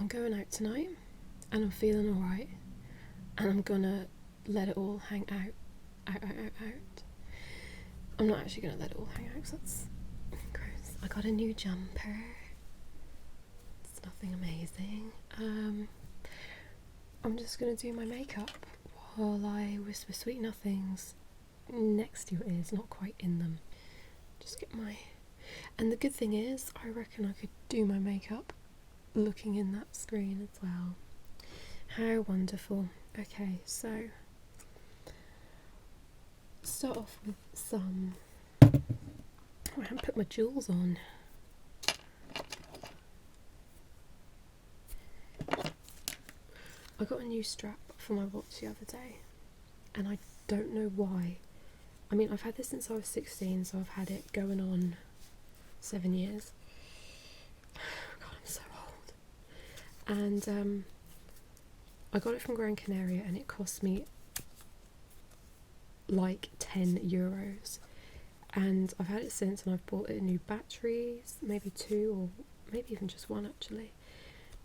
I'm going out tonight and I'm feeling alright, and I'm gonna let it all hang out. I'm not actually gonna let it all hang out because that's gross. I got a new jumper. It's nothing amazing. I'm just gonna do my makeup while I whisper sweet nothings next to your ears, not quite in them. Just get my... And the good thing is, I reckon I could do my makeup looking in that screen as well. How wonderful. Okay, so start off with some... I haven't put my jewels on. I got a new strap for my watch the other day, and I don't know why. I mean, I've had this since I was 16, so I've had it going on 7 years. God, I'm so old. And I got it from Gran Canaria, and it cost me like €10. And I've had it since, and I've bought it new batteries, maybe 2 or maybe even just 1 actually.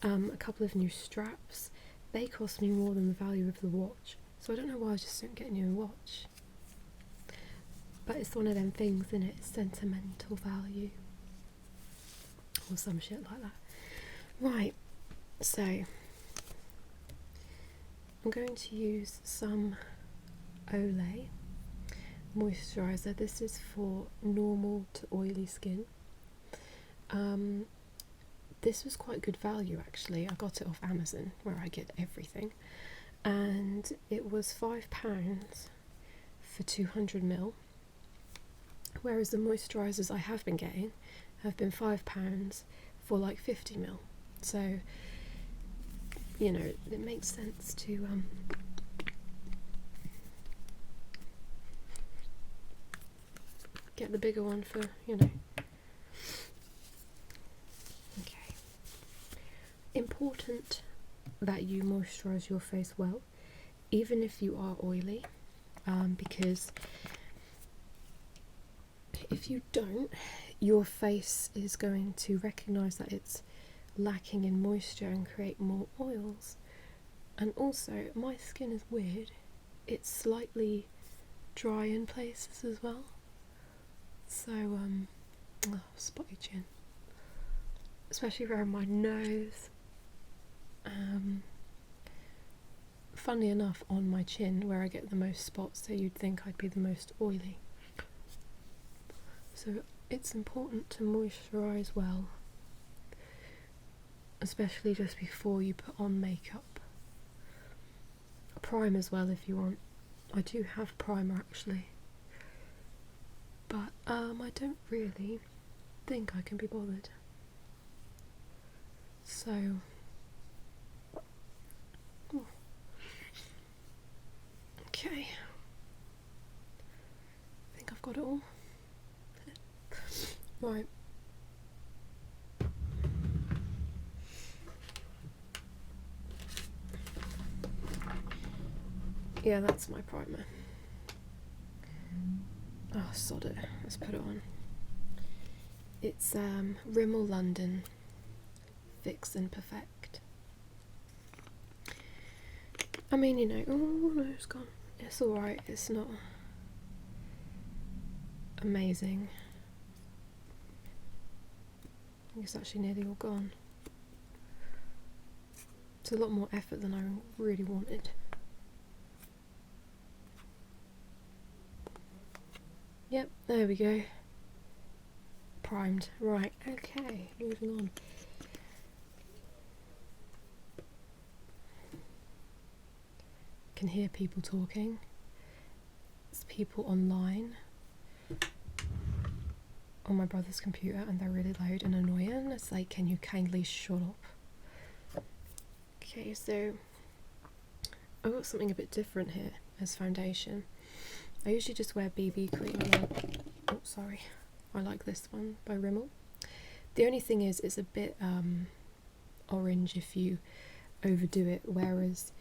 A couple of new straps. They cost me more than the value of the watch, so I don't know why I just don't get a new watch. But it's one of them things, isn't it? Sentimental value. Or some shit like that. Right, so I'm going to use some Olay moisturiser. This is for normal to oily skin. This was quite good value actually. I got it off Amazon, where I get everything, and it was £5 for 200ml, whereas the moisturisers I have been getting have been £5 for like 50ml. So, you know, it makes sense to get the bigger one for, you know. Okay. Important that you moisturise your face well, even if you are oily, because if you don't, your face is going to recognise that it's lacking in moisture and create more oils. And also, my skin is weird. It's slightly dry in places as well. So, spotty chin. Especially around my nose. Funnily enough, on my chin, where I get the most spots, so you'd think I'd be the most oily. So it's important to moisturise well, especially just before you put on makeup. Prime as well if you want. I do have primer actually, but I don't really think I can be bothered. So okay, I think I've got it all. Right. Yeah, that's my primer. Oh, sod it. Let's put it on. It's Rimmel London Fix and Perfect. I mean, you know, oh no, it's gone. It's alright, it's not amazing. I think it's actually nearly all gone. It's a lot more effort than I really wanted. Yep, there we go. Primed. Right, okay, moving on. Can hear people talking. It's people online on my brother's computer, and they're really loud and annoying. It's like, can you kindly shut up? Okay, so I've got something a bit different here as foundation. I usually just wear BB cream. Oh, sorry. I like this one by Rimmel. The only thing is, it's a bit orange if you overdo it, whereas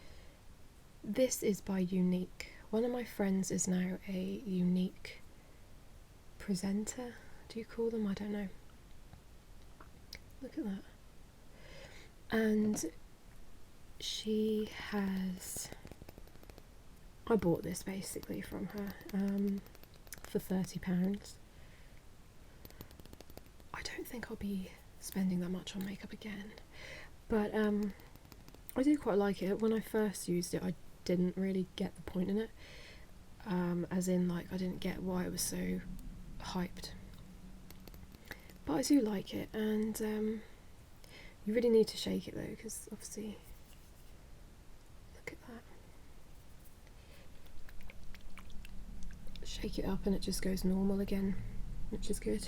this is by Unique. One of my friends is now a Unique presenter. Do you call them? I don't know. Look at that. And I bought this basically from her for £30. I don't think I'll be spending that much on makeup again, but I do quite like it. When I first used it, I didn't really get the point in it, as in, like, I didn't get why it was so hyped, but I do like it. And you really need to shake it though, because obviously, look at that, shake it up and it just goes normal again, which is good.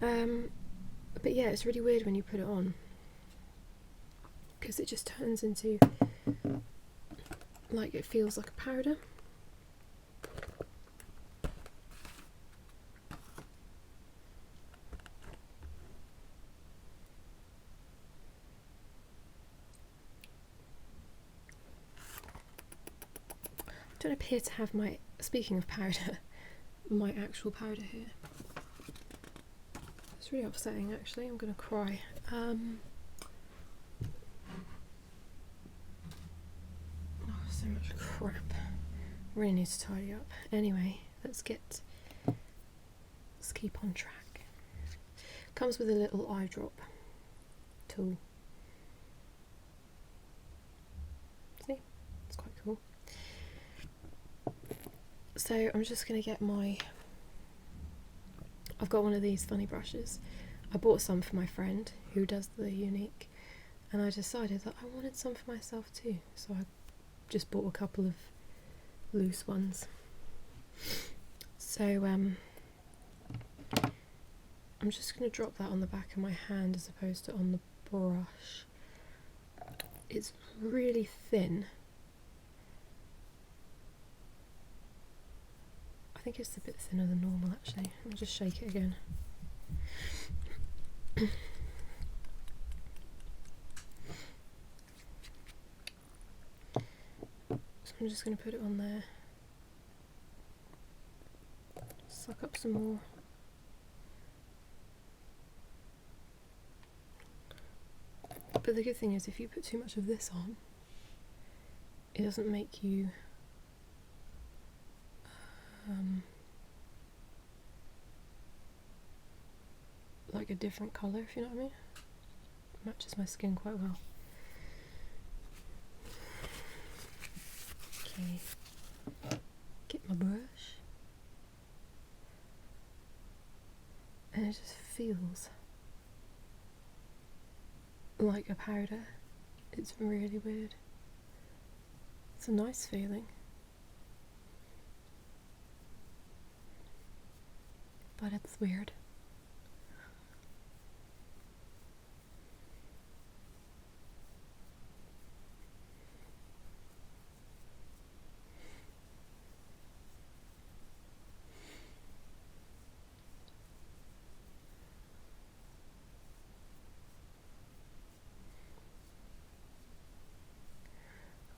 But yeah, it's really weird when you put it on, because it just turns into, like, it feels like a powder. I don't appear to have my, speaking of powder, my actual powder here. It's really upsetting actually, I'm gonna cry. Oh, so much crap. Really need to tidy up. Anyway, let's keep on track. Comes with a little eye drop tool. See? It's quite cool. So I'm just gonna get I've got one of these funny brushes. I bought some for my friend who does the unique, and I decided that I wanted some for myself too, so I just bought a couple of loose ones. So I'm just going to drop that on the back of my hand as opposed to on the brush. It's really thin. I think it's a bit thinner than normal actually. I'll just shake it again. So I'm just going to put it on there. Suck up some more. But the good thing is, if you put too much of this on, it doesn't make you like a different colour, if you know what I mean. It matches my skin quite well. Okay, get my brush, and it just feels like a powder. It's really weird. It's a nice feeling, but it's weird.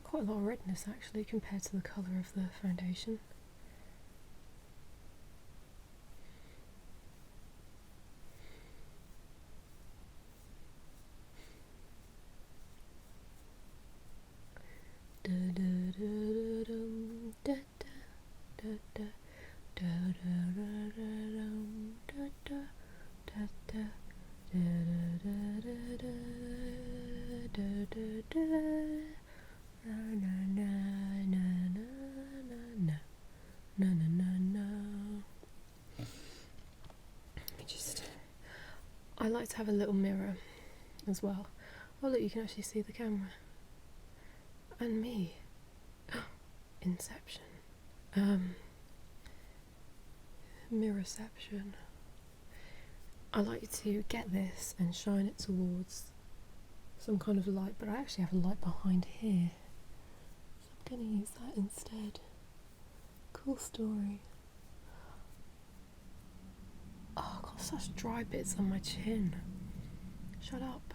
Quite a lot of redness actually compared to the colour of the foundation. I like to have a little mirror as well. Oh look, you can actually see the camera. And me. Inception. Mirrorception. I like to get this and shine it towards some kind of light, but I actually have a light behind here, so I'm going to use that instead. Cool story. Oh, I've got such dry bits on my chin. Shut up.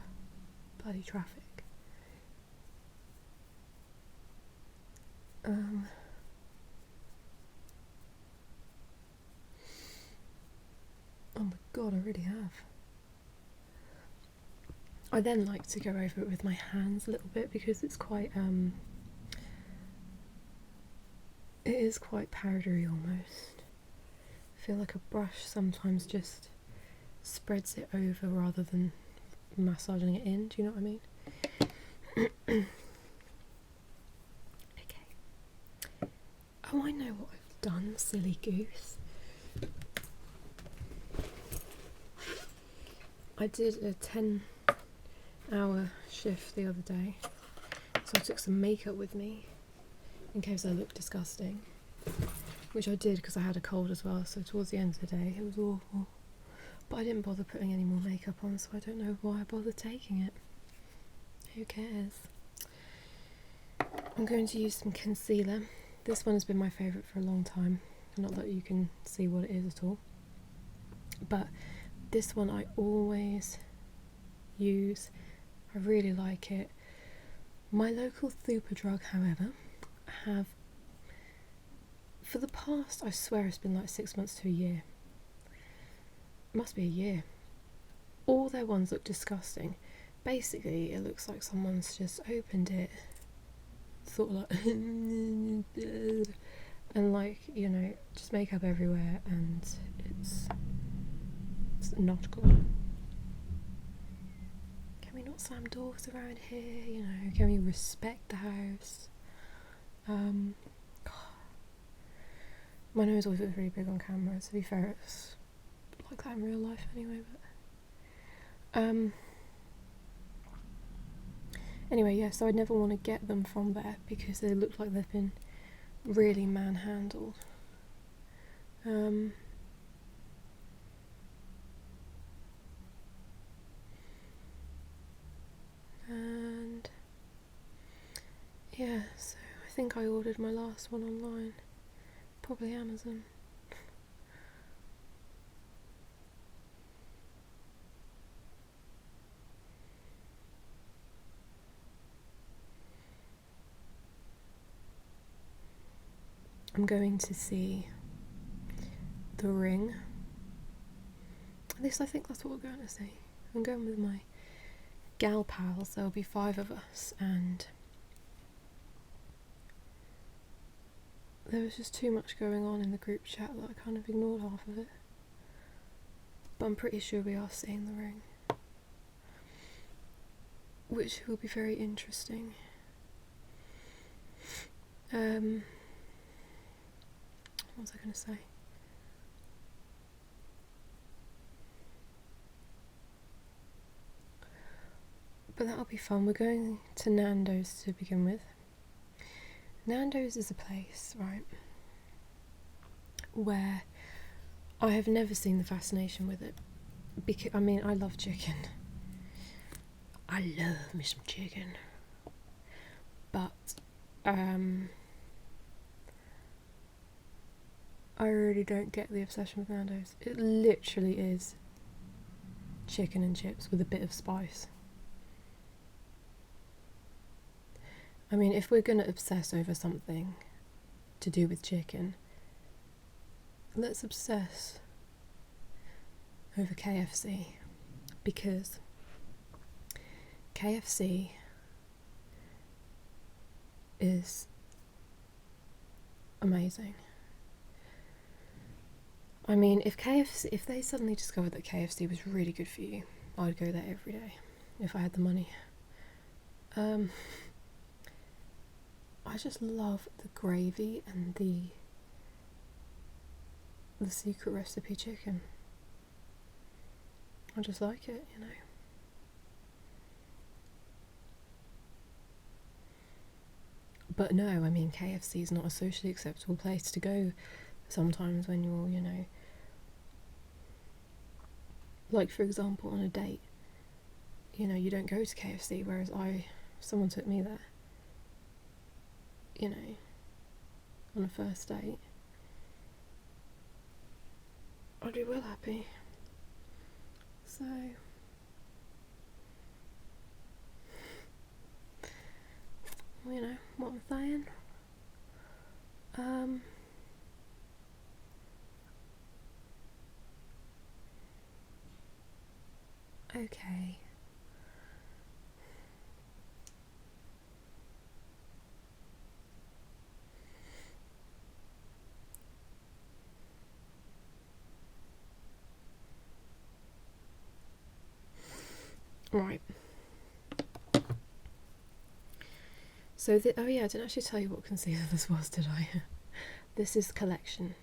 Bloody traffic. Oh my god, I really have. I then like to go over it with my hands a little bit because it's quite it is quite powdery almost. I feel like a brush sometimes just spreads it over rather than massaging it in, do you know what I mean? Okay. Oh, I know what I've done, silly goose. I did a 10-hour shift the other day, so I took some makeup with me in case I looked disgusting, which I did because I had a cold as well, so towards the end of the day it was awful. But I didn't bother putting any more makeup on, so I don't know why I bothered taking it. Who cares? I'm going to use some concealer. This one has been my favourite for a long time. Not that you can see what it is at all. But this one I always use. I really like it. My local Superdrug, however, have, for the past, I swear it's been like 6 months to a year. It must be a year. All their ones look disgusting. Basically, it looks like someone's just opened it, thought like, and like, you know, just makeup everywhere, and it's not cool. Can we not slam doors around here? You know, can we respect the house? My nose always looks really big on camera. To be fair, it's like that in real life anyway. But anyway, yeah. So I'd never want to get them from there because they look like they've been really manhandled. And yeah, so I think I ordered my last one online, probably Amazon. I'm going to see The Ring. At least I think that's what we're going to see. I'm going with my gal pals. There'll be 5 of us, and there was just too much going on in the group chat that I kind of ignored half of it. But I'm pretty sure we are seeing The Ring, which will be very interesting. What was I going to say? But that'll be fun. We're going to Nando's to begin with. Nando's is a place, right, where I have never seen the fascination with it. Because, I mean, I love chicken. I love me some chicken. But, I really don't get the obsession with Nando's. It literally is chicken and chips with a bit of spice. I mean, if we're going to obsess over something to do with chicken, let's obsess over KFC, because KFC is amazing. I mean, if they suddenly discovered that KFC was really good for you, I'd go there every day if I had the money. I just love the gravy and the secret recipe chicken. I just like it, you know. But no, I mean, KFC is not a socially acceptable place to go sometimes when you're, you know, like for example on a date, you know, you don't go to KFC, whereas someone took me there, you know, on a first date. I'd be well happy. So you know what I'm saying. Okay. Right. So, oh yeah, I didn't actually tell you what concealer this was, did I? This is Collection.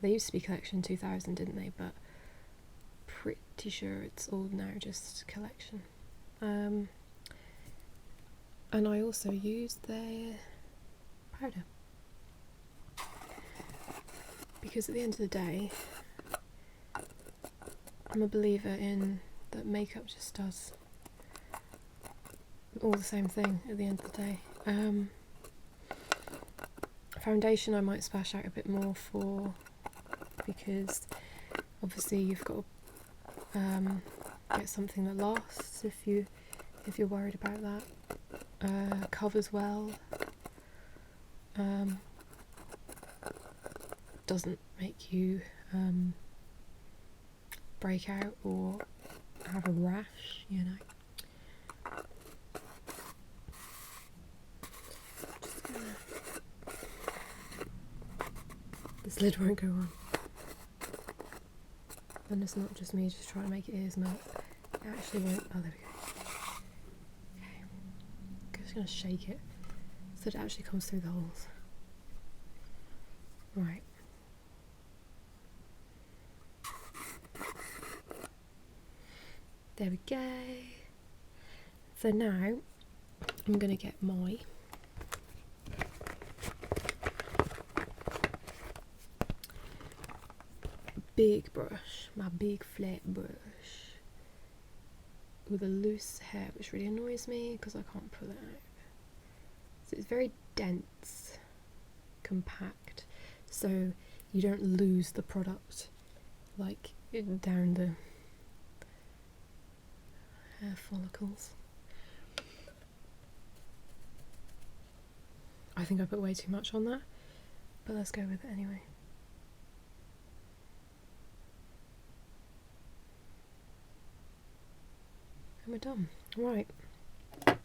They used to be Collection 2000, didn't they? But pretty sure it's all now just Collection. And I also use their powder. Because at the end of the day, I'm a believer in that makeup just does all the same thing at the end of the day. Foundation I might splash out a bit more for, because obviously you've got to get something that lasts if you're worried about that. Covers well. Doesn't make you break out or have a rash, you know. Just gonna... This lid won't go on. And it's not just me just trying to make it ears melt. It actually won't. Oh, there we go. Okay. I'm just going to shake it so it actually comes through the holes. Right. There we go. So now I'm going to get my big brush, my big flat brush with a loose hair, which really annoys me because I can't pull it out. So it's very dense, compact, so you don't lose the product like down the hair follicles. I think I put way too much on that, but let's go with it anyway. And we're done. Right. I'm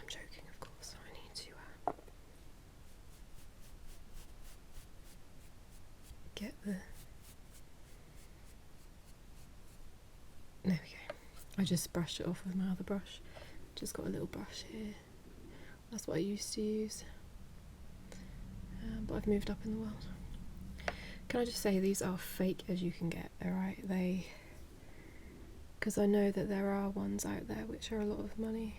joking, of course. I need to get the... There we go. I just brushed it off with my other brush. Just got a little brush here. That's what I used to use. But I've moved up in the world. Can I just say these are fake as you can get, alright? Because I know that there are ones out there which are a lot of money.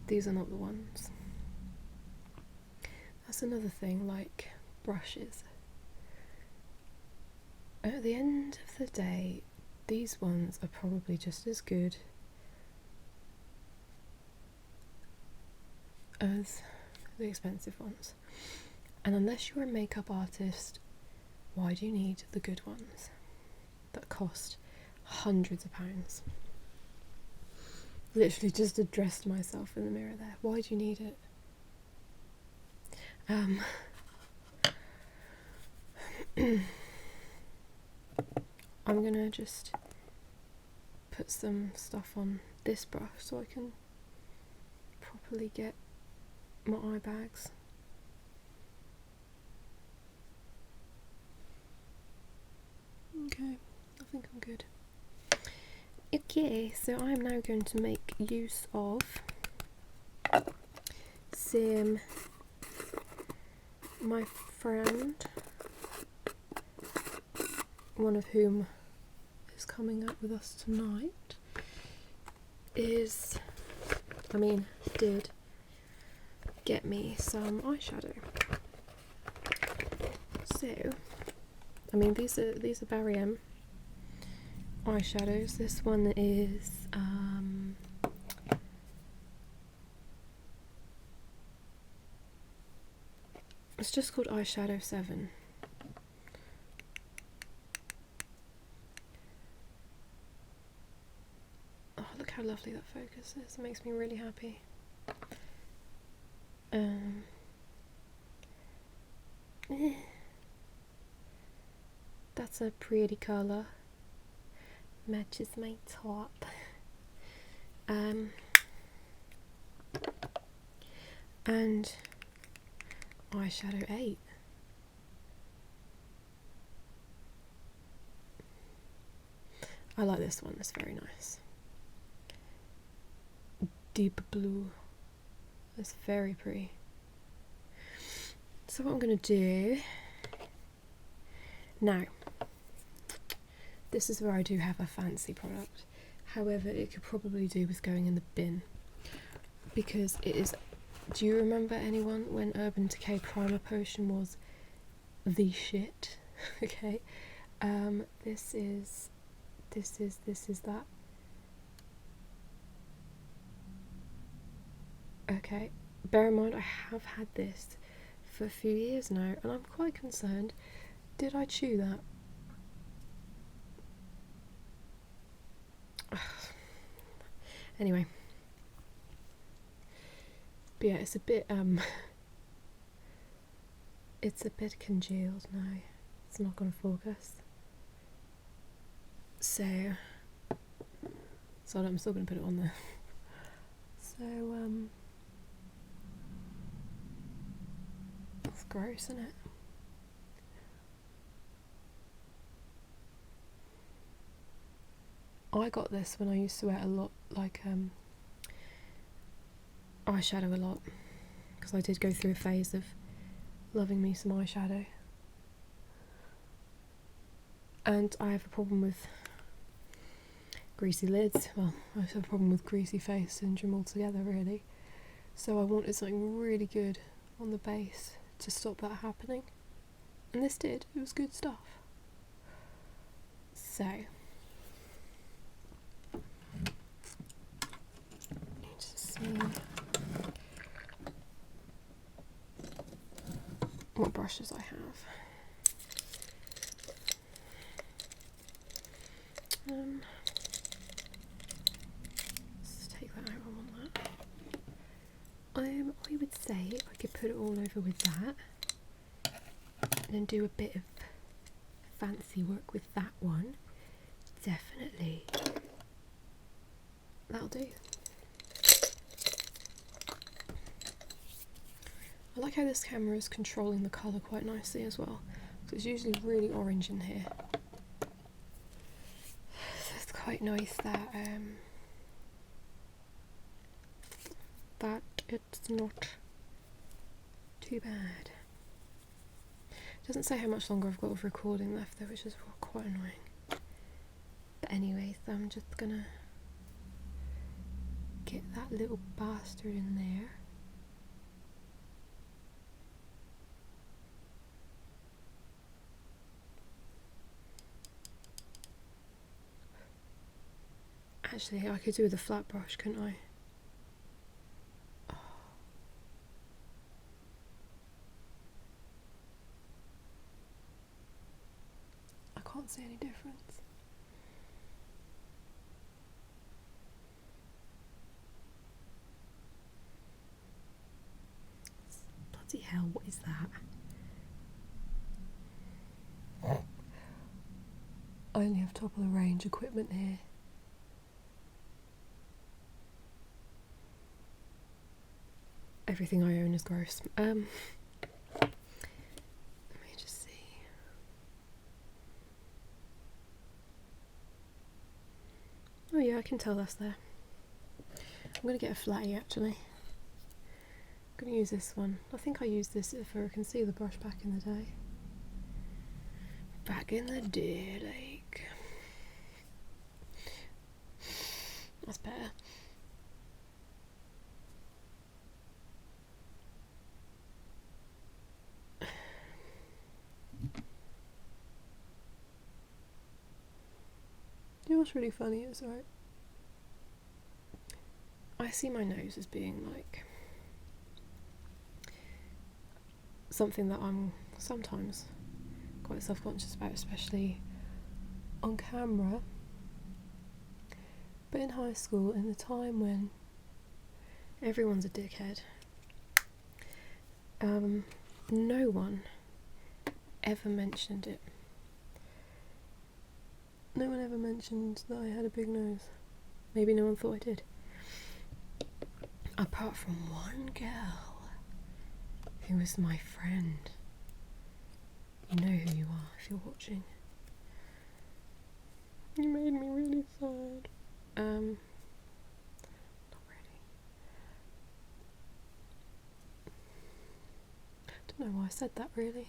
These are not the ones. That's another thing, like brushes. At the end of the day, these ones are probably just as good as the expensive ones. And unless you're a makeup artist, why do you need the good ones that cost hundreds of pounds? Literally just addressed myself in the mirror there. Why do you need it? I'm gonna just put some stuff on this brush so I can properly get my eye bags. Okay, I think I'm good. Okay, so I'm now going to make use of some, my friend, one of whom is coming up with us tonight, did get me some eyeshadow. So, these are Barry M eyeshadows. This one is it's just called Eyeshadow 7. Oh, look how lovely that focus is. It makes me really happy. That's a pretty colour. Matches my top. And eyeshadow 8. I like this one, it's very nice. Deep blue. It's very pretty. So what I'm going to do now, this is where I do have a fancy product. However, it could probably do with going in the bin, because it is, do you remember anyone when Urban Decay Primer Potion was the shit? Okay, this is that. Okay, bear in mind I have had this for a few years now and I'm quite concerned. Did I chew that? Anyway, but yeah, it's a bit it's a bit congealed now. It's not going to focus. So I'm still going to put it on there. So that's gross, isn't it? I got this when I used to wear a lot, like eyeshadow a lot, because I did go through a phase of loving me some eyeshadow, and I have a problem with greasy lids. Well, I have a problem with greasy face syndrome altogether, really. So I wanted something really good on the base to stop that happening, and this did. It was good stuff. So need to see what brushes I have. Let's take that out. I want that. I would say I could put it all over with that, and then do a bit of fancy work with that one. Definitely, that'll do. I like how this camera is controlling the colour quite nicely as well, because it's usually really orange in here. So it's quite nice that that it's not too bad. It doesn't say how much longer I've got of recording left though, which is quite annoying. But anyway, so I'm just gonna get that little bastard in there. Actually, I could do with a flat brush, couldn't I? Oh. I can't see any difference. Bloody hell, what is that? I only have top of the range equipment here. Everything I own is gross. Let me just see. Oh yeah, I can tell that's there. I'm going to get a flatty actually. I'm going to use this one. I think I used this for a concealer brush back in the day. Back in the day, like. That's better. You know what's really funny is, right, I see my nose as being like something that I'm sometimes quite self-conscious about, especially on camera. But in high school, in the time when everyone's a dickhead, no one ever mentioned it. No one ever mentioned that I had a big nose. Maybe no one thought I did. Apart from one girl who was my friend. You know who you are if you're watching. You made me really said that really.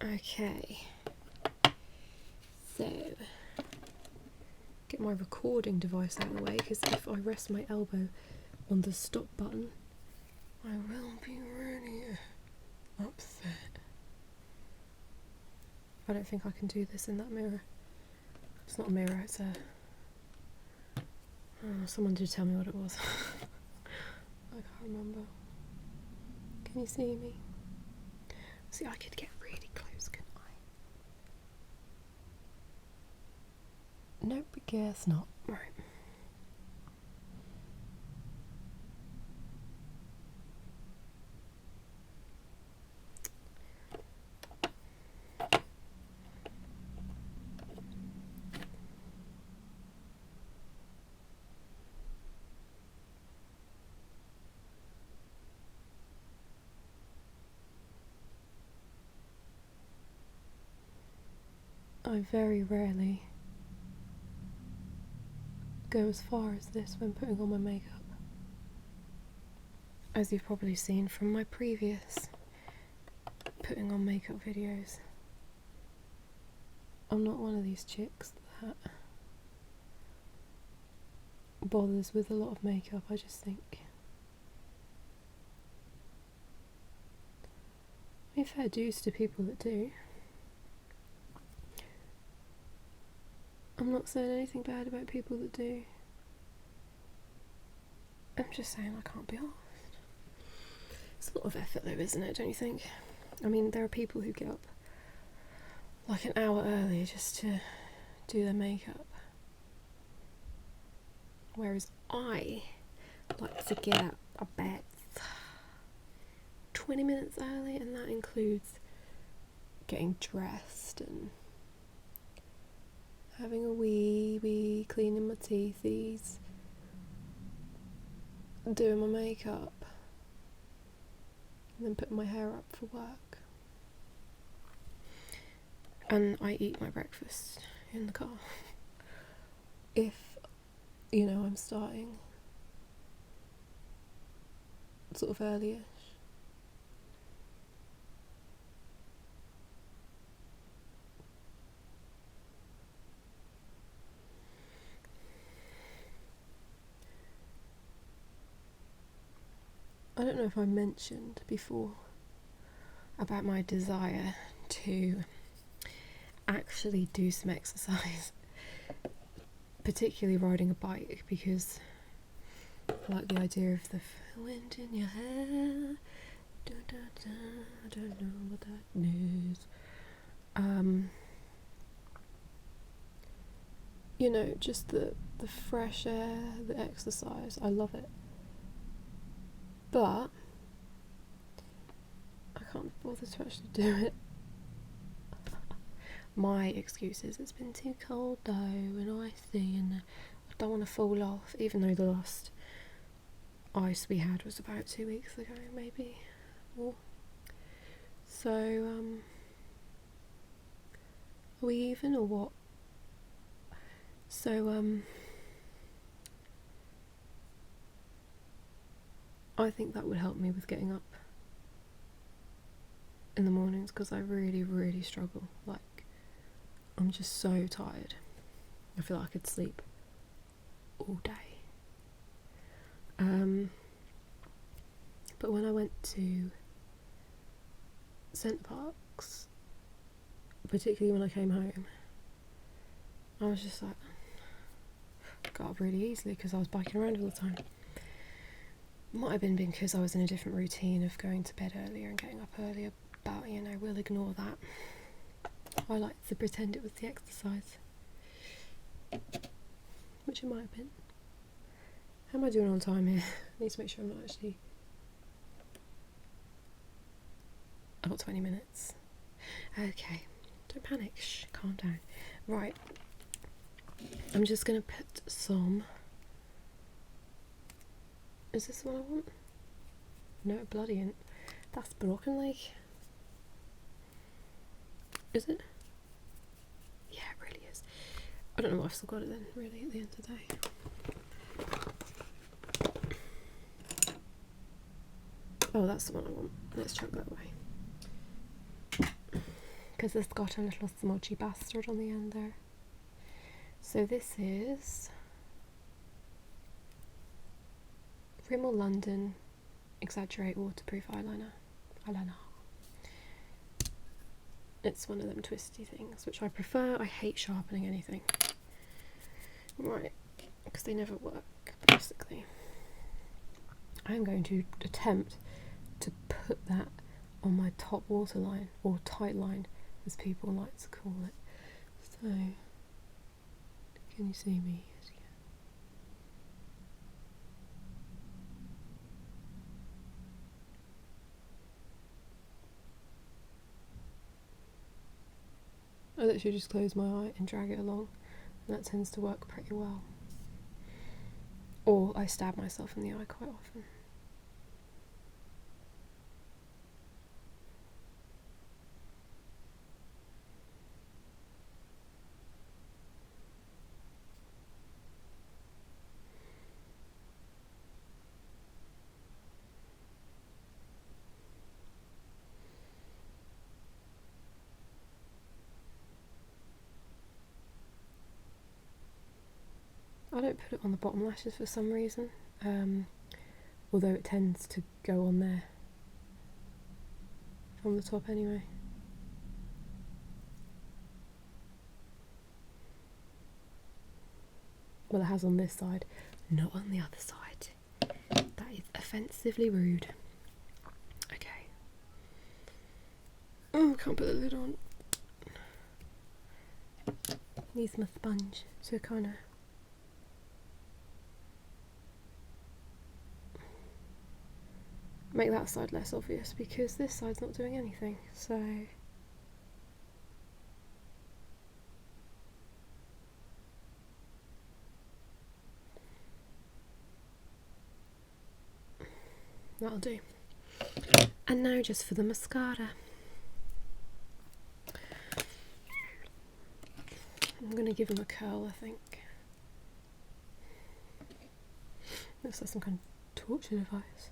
Okay. So, get my recording device out of the way, because if I rest my elbow on the stop button, I will be really upset. I don't think I can do this in that mirror. It's not a mirror, it's a... Oh, someone did tell me what it was. I can't remember. Can you see me? See, I could get really close, couldn't I? Nope, I guess not. Right. I very rarely go as far as this when putting on my makeup. As you've probably seen from my previous putting on makeup videos. I'm not one of these chicks that bothers with a lot of makeup. I just think, I mean, fair dues to people that do. I'm not saying anything bad about people that do. I'm just saying I can't be arsed. It's a lot of effort though, isn't it, don't you think? I mean, there are people who get up like an hour early just to do their makeup. Whereas I like to get up about 20 minutes early, and that includes getting dressed and having a wee, cleaning my teethies, doing my makeup, and then putting my hair up for work. And I eat my breakfast in the car. If, you know, I'm starting sort of early-ish. I don't know if I mentioned before about my desire to actually do some exercise, particularly riding a bike, because I like the idea of the wind in your hair. Da, da, da, I don't know what that is. You know, just the fresh air, the exercise, I love it. But I can't be bothered to actually do it. My excuse is it's been too cold though and icy, and I don't want to fall off, even though the last ice we had was about 2 weeks ago, maybe more. So are we even or what? So I think that would help me with getting up in the mornings, because I really struggle. Like, I'm just so tired. I feel like I could sleep all day. But when I went to Centre Parks, particularly when I came home, I was just like, got up really easily because I was biking around all the time. Might have been because I was in a different routine of going to bed earlier and getting up earlier, but you know, we'll ignore that. I like to pretend it was the exercise, which it might have been. How am I doing on time here? I need to make sure I'm not actually... I've got 20 minutes. Okay, don't panic, shh, calm down. Right, I'm just going to put some... Is this what I want? No, it bloody ain't. That's broken, like. Is it? Yeah, it really is. I don't know why I've still got it then, really, at the end of the day. Oh, that's the one I want. Let's chuck that away. Because it's got a little smudgy bastard on the end there. So this is Rimmel London Exaggerate Waterproof Eyeliner. It's one of them twisty things, which I prefer. I hate sharpening anything. Right, because they never work, basically. I'm going to attempt to put that on my top waterline, or tight line, as people like to call it. So, can you see me? Yes, you can. I literally just close my eye and drag it along, and that tends to work pretty well. Or I stab myself in the eye quite often. I don't put it on the bottom lashes for some reason, although it tends to go on there from the top anyway. Well, it has on this side, not on the other side. That is offensively rude. Okay. Oh, I can't put the lid on. Needs my sponge to kind of... make that side less obvious, because this side's not doing anything, so... that'll do. And now just for the mascara. I'm going to give him a curl, I think. Looks like some kind of torture device.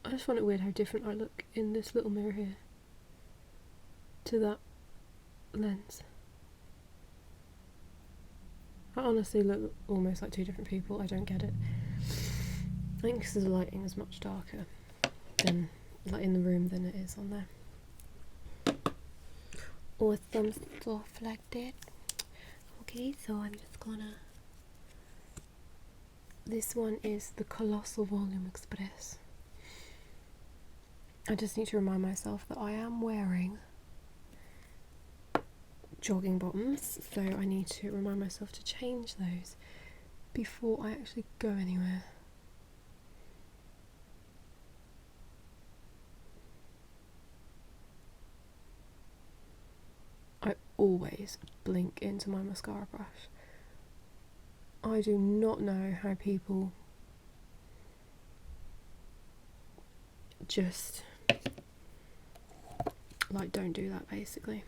I just find it weird how different I look in this little mirror here to that lens. I honestly look almost like two different people. I don't get it. I think because the lighting is much darker than, like, in the room than it is on there. Or some stuff like that. Okay, so I'm just gonna... this one is the Colossal Volume Express. I just need to remind myself that I am wearing jogging bottoms, so I need to remind myself to change those before I actually go anywhere. I always blink into my mascara brush. I do not know how people just like don't do that, basically,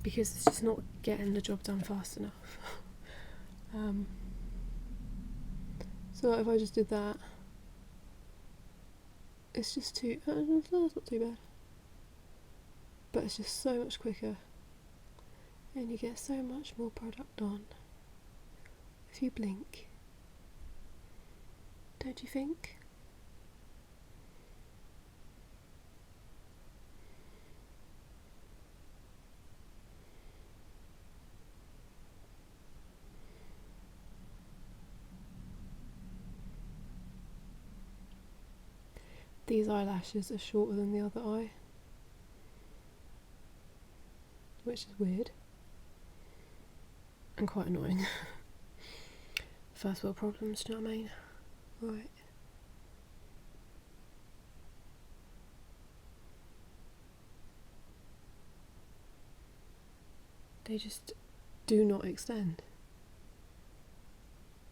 because it's just not getting the job done fast enough. So if I just did that, it's just too, it's not too bad, but it's just so much quicker and you get so much more product on if you blink, don't you think? These eyelashes are shorter than the other eye, which is weird and quite annoying. First world problems, do you know what I mean? Right. They just do not extend.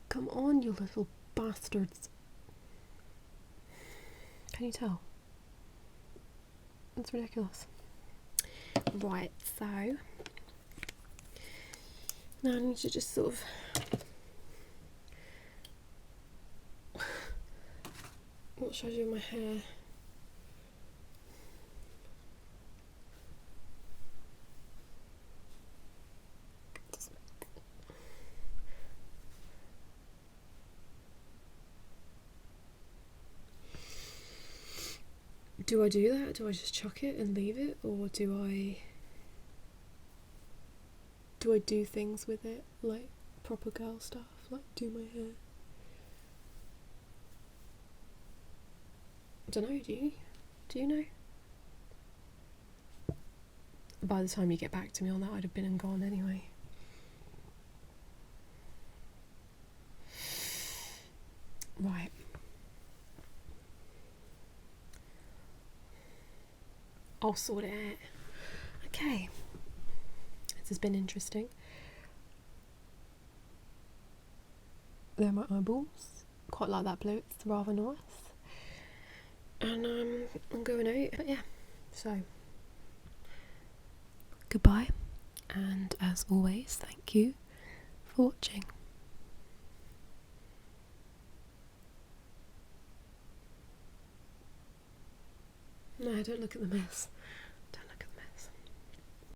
Come on, you little bastards. Can you tell? That's ridiculous. Right, so now I need to just sort of what should I do with my hair? Do I do that? Do I just chuck it and leave it, or do I do things with it, like proper girl stuff, like do my hair? I don't know, do you? Do you know? By the time you get back to me on that, I'd have been and gone anyway. Right. I'll sort it out. Okay. This has been interesting. They're my eyeballs. Quite like that blue, it's rather nice. And I'm going out, but yeah. So, goodbye. And as always, thank you for watching. No, don't look at the mess.